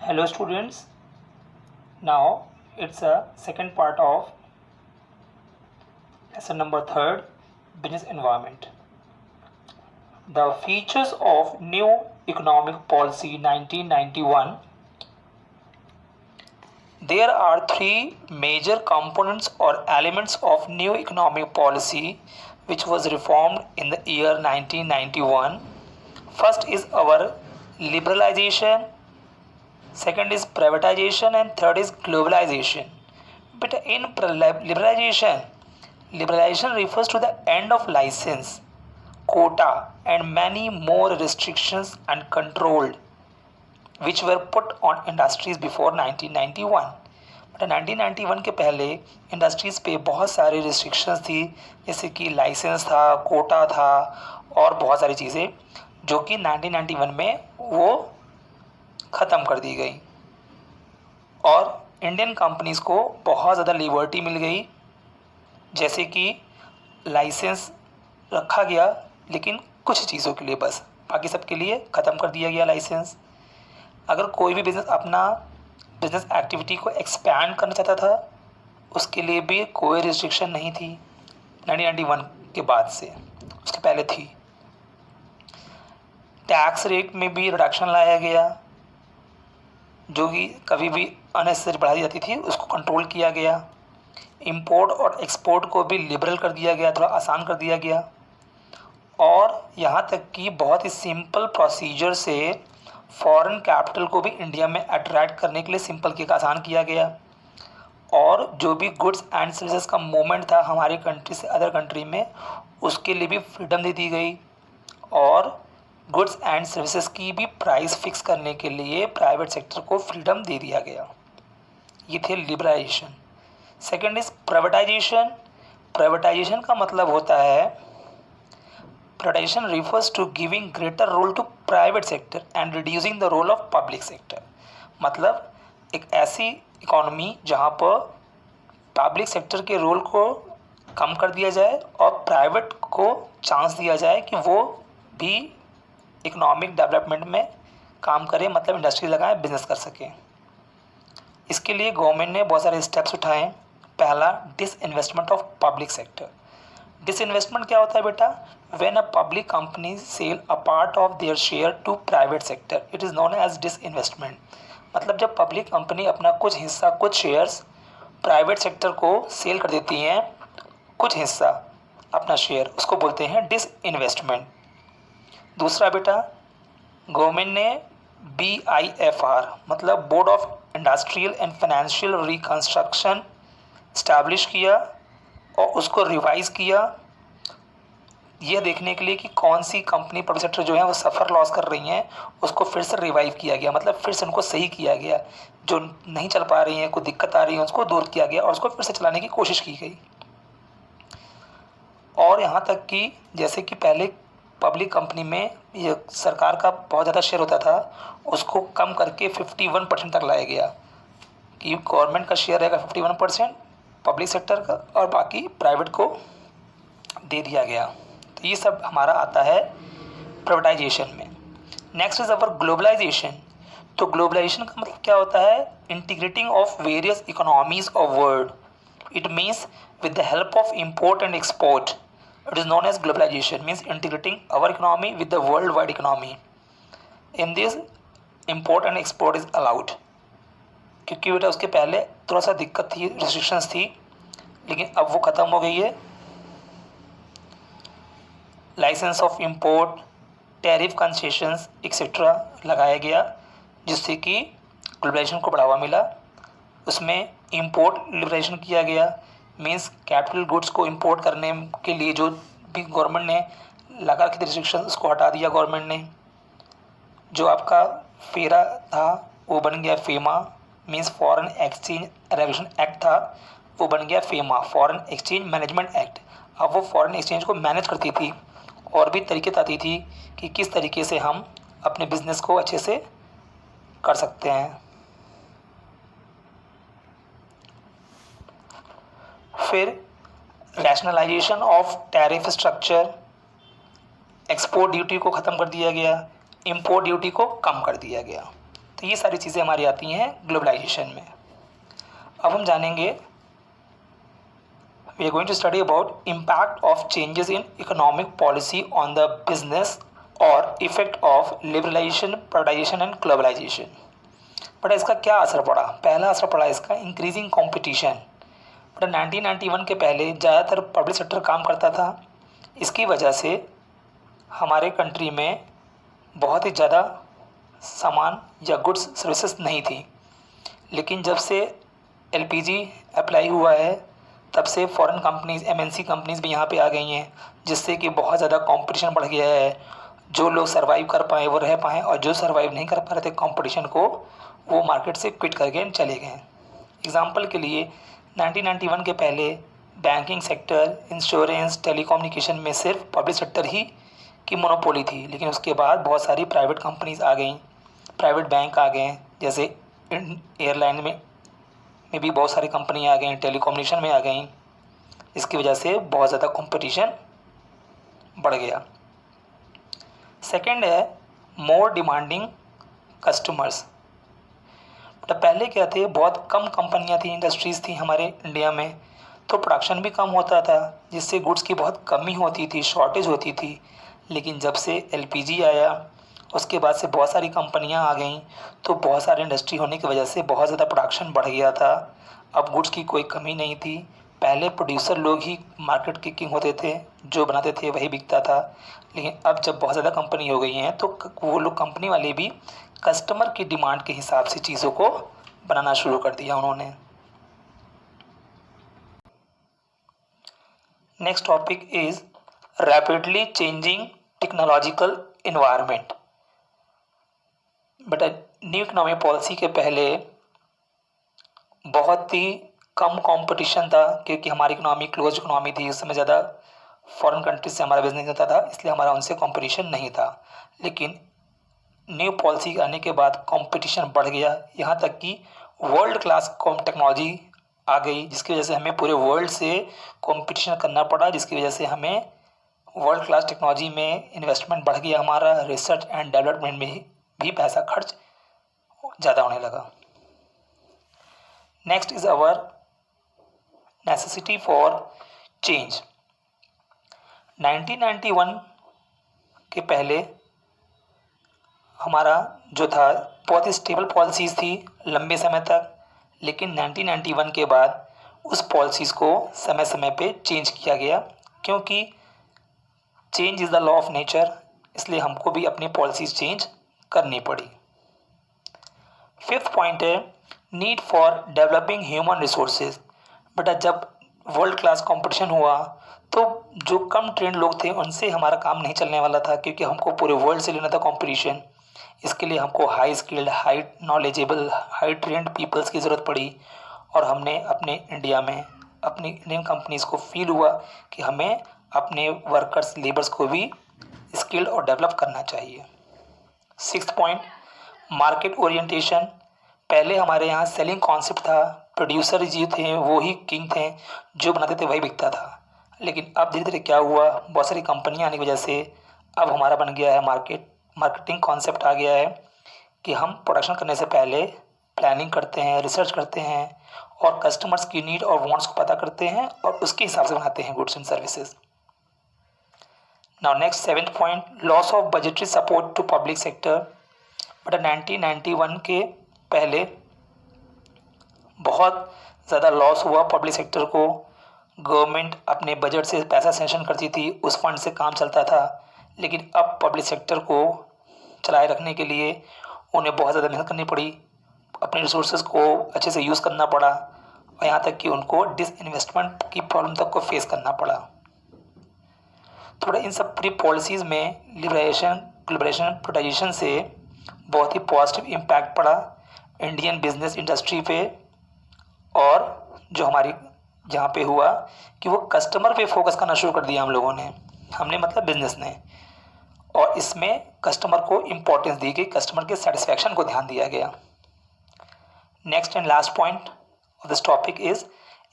Hello students, now it's a second part of lesson number 3rd, business environment. The features of new economic policy 1991. There are three major components or elements of new economic policy which was reformed in the year 1991. First is our liberalization, second is privatization, and third is globalization. But in liberalization refers to the end of license, quota, and many more restrictions and controlled which were put on industries before 1991. But 1991 के पहले industries पे बहुत सारी restrictions थी, जैसे कि licence था, कोटा था और बहुत सारी चीज़ें जो कि 1991 में वो ख़त्म कर दी गई और इंडियन कंपनीज़ को बहुत ज़्यादा लिबर्टी मिल गई, जैसे कि लाइसेंस रखा गया लेकिन कुछ चीज़ों के लिए, बस बाकी सब के लिए ख़त्म कर दिया गया लाइसेंस। अगर कोई भी बिज़नेस एक्टिविटी को एक्सपैंड करना चाहता था उसके लिए भी कोई रिस्ट्रिक्शन नहीं थी 1991 के बाद से, उसके पहले थी। टैक्स रेट में भी रिडक्शन लाया गया, जो कि कभी भी अननेसेसरी बढ़ाई जाती थी उसको कंट्रोल किया गया। इंपोर्ट और एक्सपोर्ट को भी लिबरल कर दिया गया, थोड़ा आसान कर दिया गया। और यहाँ तक कि बहुत ही सिंपल प्रोसीजर से फॉरेन कैपिटल को भी इंडिया में अट्रैक्ट करने के लिए सिंपल किया, आसान किया गया। और जो भी गुड्स एंड सर्विसेज का मूवमेंट था हमारी कंट्री से अदर कंट्री में, उसके लिए भी फ्रीडम दे दी गई। और गुड्स एंड सर्विसेज की भी प्राइस फिक्स करने के लिए प्राइवेट सेक्टर को फ्रीडम दे दिया गया। ये थे liberalisation. Second is privatisation. Privatisation का मतलब होता है, privatisation refers to giving greater role to private sector and reducing the role of public sector। मतलब एक ऐसी इकोनॉमी जहाँ पर पब्लिक सेक्टर के रोल को कम कर दिया जाए और प्राइवेट को चांस दिया जाए कि वो भी इकोनॉमिक डेवलपमेंट में काम करे, मतलब इंडस्ट्री लगाएं, बिजनेस कर सकें। इसके लिए गवर्नमेंट ने बहुत सारे स्टेप्स उठाए। पहला, disinvestment of public sector. Disinvestment क्या होता है बेटा? When a public company sell a part of their share to private sector, it is known as disinvestment. मतलब जब पब्लिक कंपनी अपना कुछ हिस्सा, कुछ शेयर्स प्राइवेट सेक्टर को सेल कर देती हैं, कुछ हिस्सा अपना शेयर, उसको बोलते हैं डिसइन्वेस्टमेंट। दूसरा बेटा, गवर्नमेंट ने BIFR मतलब board of industrial and financial reconstruction establish किया और उसको रिवाइज़ किया, यह देखने के लिए कि कौन सी कंपनी पब्लिक सेक्टर जो है वो सफ़र लॉस कर रही हैं, उसको फिर से रिवाइव किया गया, मतलब फिर से उनको सही किया गया। जो नहीं चल पा रही हैं, कोई दिक्कत आ रही है, उसको दूर किया गया और उसको फिर से चलाने की कोशिश की गई। और यहाँ तक कि जैसे कि पहले पब्लिक कंपनी में ये सरकार का बहुत ज़्यादा शेयर होता था, उसको कम करके 51% तक लाया गया कि गवर्नमेंट का शेयर रहेगा 51% पब्लिक सेक्टर का और बाकी प्राइवेट को दे दिया गया। तो ये सब हमारा आता है प्राइवेटाइजेशन में। Next is our globalisation. तो ग्लोबलाइजेशन का मतलब क्या होता है? Integrating of various economies of world. It means with the help of import and export, it is known as globalisation. Means integrating our economy with the world wide economy. In this import and export is allowed, क्योंकि बेटा उसके पहले थोड़ा सा दिक्कत थी, restrictions थी, लेकिन अब वो ख़त्म हो गई है। Licence of import, tariff concessions etcetera लगाया गया, जिससे कि ग्लोबलाइजेशन को बढ़ावा मिला। उसमें इंपोर्ट लिबरेशन किया गया, मींस कैपिटल गुड्स को इंपोर्ट करने के लिए जो भी गवर्नमेंट ने लगा रखी थी रिस्ट्रिक्शन, उसको हटा दिया गवर्नमेंट ने। जो आपका फेरा था वो बन गया FEMA, means foreign exchange regulation act था, वो बन गया FEMA, foreign exchange management act. अब वो फॉरेन एक्सचेंज को मैनेज करती थी और भी तरीके बताती थी कि किस तरीके से हम अपने बिजनेस को अच्छे से कर सकते हैं। फिर rationalisation of tariff structure, export duty को ख़त्म कर दिया गया, इंपोर्ट ड्यूटी को कम कर दिया गया। तो ये सारी चीज़ें हमारी आती हैं ग्लोबलाइजेशन में। अब हम जानेंगे, we are going to study about impact of changes in economic policy on the business और effect of liberalisation, privatisation and globalisation. But इसका क्या असर पड़ा? पहला असर पड़ा इसका इंक्रीजिंग कंपटीशन। बट 1991 के पहले ज़्यादातर पब्लिक सेक्टर काम करता था। इसकी वजह से हमारे कंट्री में बहुत ही ज़्यादा सामान या गुड्स सर्विसेज नहीं थी। लेकिन जब से एलपीजी अप्लाई हुआ है तब से फॉरेन कंपनीज़, एमएनसी कंपनीज़ भी यहाँ पे आ गई हैं, जिससे कि बहुत ज़्यादा कंपटीशन बढ़ गया है। जो लोग सर्वाइव कर पाए वो रह पाएँ, और जो सर्वाइव नहीं कर पा रहे थे कंपटीशन को, वो मार्केट से क्विट करके चले गए। एग्जांपल के लिए 1991 के पहले बैंकिंग सेक्टर, इंश्योरेंस, टेलीकम्युनिकेशन में सिर्फ पब्लिक सेक्टर ही की मोनोपोली थी। लेकिन उसके बाद बहुत सारी प्राइवेट कंपनीज़ आ गई, प्राइवेट बैंक आ गए, जैसे एयरलाइन में भी बहुत सारी कंपनी आ गई, टेलीकम्युनिकेशन में आ गई। इसकी वजह से बहुत ज़्यादा कंपटीशन बढ़ गया। सेकंड है मोर डिमांडिंग कस्टमर्स। तो पहले क्या थे, बहुत कम कंपनियां थी, इंडस्ट्रीज़ थी हमारे इंडिया में, तो प्रोडक्शन भी कम होता था, जिससे गुड्स की बहुत कमी होती थी, शॉर्टेज होती थी। लेकिन जब से एलपीजी आया उसके बाद से बहुत सारी कंपनियां आ गईं, तो बहुत सारी इंडस्ट्री होने की वजह से बहुत ज़्यादा प्रोडक्शन बढ़ गया था। अब गुड्स की कोई कमी नहीं थी। पहले प्रोड्यूसर लोग ही मार्केट के किंग होते थे, जो बनाते थे वही बिकता था। लेकिन अब जब बहुत ज़्यादा कंपनी हो गई हैं तो वो लोग, कंपनी वाले भी कस्टमर की डिमांड के हिसाब से चीज़ों को बनाना शुरू कर दिया उन्होंने। Next topic is rapidly changing technological environment. But new economic policy के पहले बहुत ही कम कंपटीशन था, क्योंकि हमारी इकोनॉमी क्लोज इकोनॉमी थी। उस समय ज़्यादा फॉरेन कंट्रीज से हमारा बिजनेस होता था, इसलिए हमारा उनसे कंपटीशन नहीं था। लेकिन न्यू पॉलिसी आने के बाद कंपटीशन बढ़ गया, यहाँ तक कि वर्ल्ड क्लास टेक्नोलॉजी आ गई, जिसकी वजह से हमें पूरे वर्ल्ड से कंपटीशन करना पड़ा, जिसकी वजह से हमें वर्ल्ड क्लास टेक्नोलॉजी में इन्वेस्टमेंट बढ़ गया। हमारा रिसर्च एंड डेवलपमेंट में भी पैसा खर्च ज़्यादा होने लगा। Next is our necessity for change. 1991 के पहले हमारा जो था बहुत ही स्टेबल पॉलिसीज़ थी लंबे समय तक। लेकिन 1991 के बाद उस पॉलिसीज़ को समय समय पे चेंज किया गया, क्योंकि change is the law of nature, इसलिए हमको भी अपनी पॉलिसीज़ चेंज करनी पड़ी। फिफ्थ पॉइंट है need for developing human resources. बेटा जब वर्ल्ड क्लास कंपटीशन हुआ तो जो कम ट्रेंड लोग थे उनसे हमारा काम नहीं चलने वाला था, क्योंकि हमको पूरे वर्ल्ड से लेना था कंपटीशन। इसके लिए हमको high skilled, high knowledgeable, high trained peoples की ज़रूरत पड़ी। और हमने अपने इंडिया में, अपनी इंडियन कंपनीज़ को फील हुआ कि हमें अपने वर्कर्स, लेबर्स को भी स्किल्ड और डेवलप करना चाहिए। Sixth point market orientation. पहले हमारे यहाँ सेलिंग कॉन्सेप्ट था, प्रोड्यूसर जी थे वो ही किंग थे, जो बनाते थे वही बिकता था। लेकिन अब धीरे धीरे क्या हुआ, बहुत सारी कंपनियाँ आने की वजह से अब हमारा बन गया है मार्केटिंग कॉन्सेप्ट आ गया है कि हम प्रोडक्शन करने से पहले प्लानिंग करते हैं, रिसर्च करते हैं, और कस्टमर्स की नीड और वांट्स को पता करते हैं और उसके हिसाब से बनाते हैं goods and services. Now next seventh point loss of budgetary support to public sector. But 1991 के पहले बहुत ज़्यादा लॉस हुआ पब्लिक सेक्टर को। गवर्नमेंट अपने बजट से पैसा सेंक्शन करती थी, उस फंड से काम चलता था। लेकिन अब पब्लिक सेक्टर को चलाए रखने के लिए उन्हें बहुत ज़्यादा मेहनत करनी पड़ी, अपने रिसोर्सेज को अच्छे से यूज़ करना पड़ा, और यहाँ तक कि उनको डिसइन्वेस्टमेंट की प्रॉब्लम तक को फेस करना पड़ा। थोड़ा इन सब पूरी पॉलिसीज़ में लिबरेशन, ग्लोबलाइजेशन, प्राइवेटाइजेशन से बहुत ही पॉजिटिव इम्पैक्ट पड़ा इंडियन बिजनेस इंडस्ट्री पे। और जो हमारी जहाँ पे हुआ कि वो कस्टमर पे फोकस करना शुरू कर दिया हम लोगों ने, हमने मतलब बिजनेस ने, और इसमें कस्टमर को इम्पोर्टेंस दी गई, कस्टमर के सेटिस्फैक्शन को ध्यान दिया गया। Next and last point of this topic is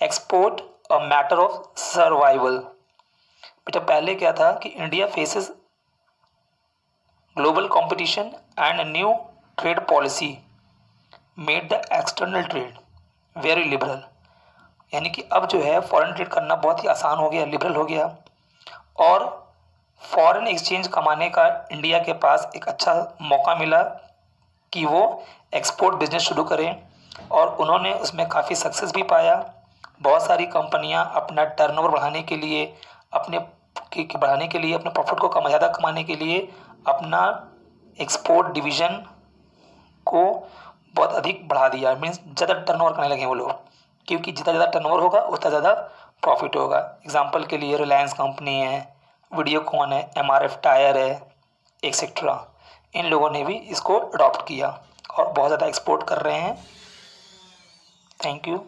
export a matter of survival. बेटा पहले क्या था कि India faces global competition and new trade policy, made the external trade very liberal, यानी कि अब जो है फॉरेन ट्रेड करना बहुत ही आसान हो गया, लिबरल हो गया। और फॉरेन एक्सचेंज कमाने का इंडिया के पास एक अच्छा मौका मिला कि वो एक्सपोर्ट बिजनेस शुरू करें, और उन्होंने उसमें काफ़ी सक्सेस भी पाया। बहुत सारी कंपनियां अपना टर्नओवर बढ़ाने के लिए, अपने बढ़ाने के लिए, अपने प्रॉफिट को ज़्यादा कमाने के लिए अपना एक्सपोर्ट डिवीज़न को बहुत अधिक बढ़ा दिया। मीन्स ज़्यादा टर्नओवर करने लगे वो लोग, क्योंकि जितना ज़्यादा टर्नओवर होगा उतना ज़्यादा प्रॉफिट होगा। एग्जांपल के लिए रिलायंस कंपनी है, वीडियोकॉन है, एमआरएफ टायर है, एक्सेट्रा। इन लोगों ने भी इसको अडॉप्ट किया और बहुत ज़्यादा एक्सपोर्ट कर रहे हैं। Thank you.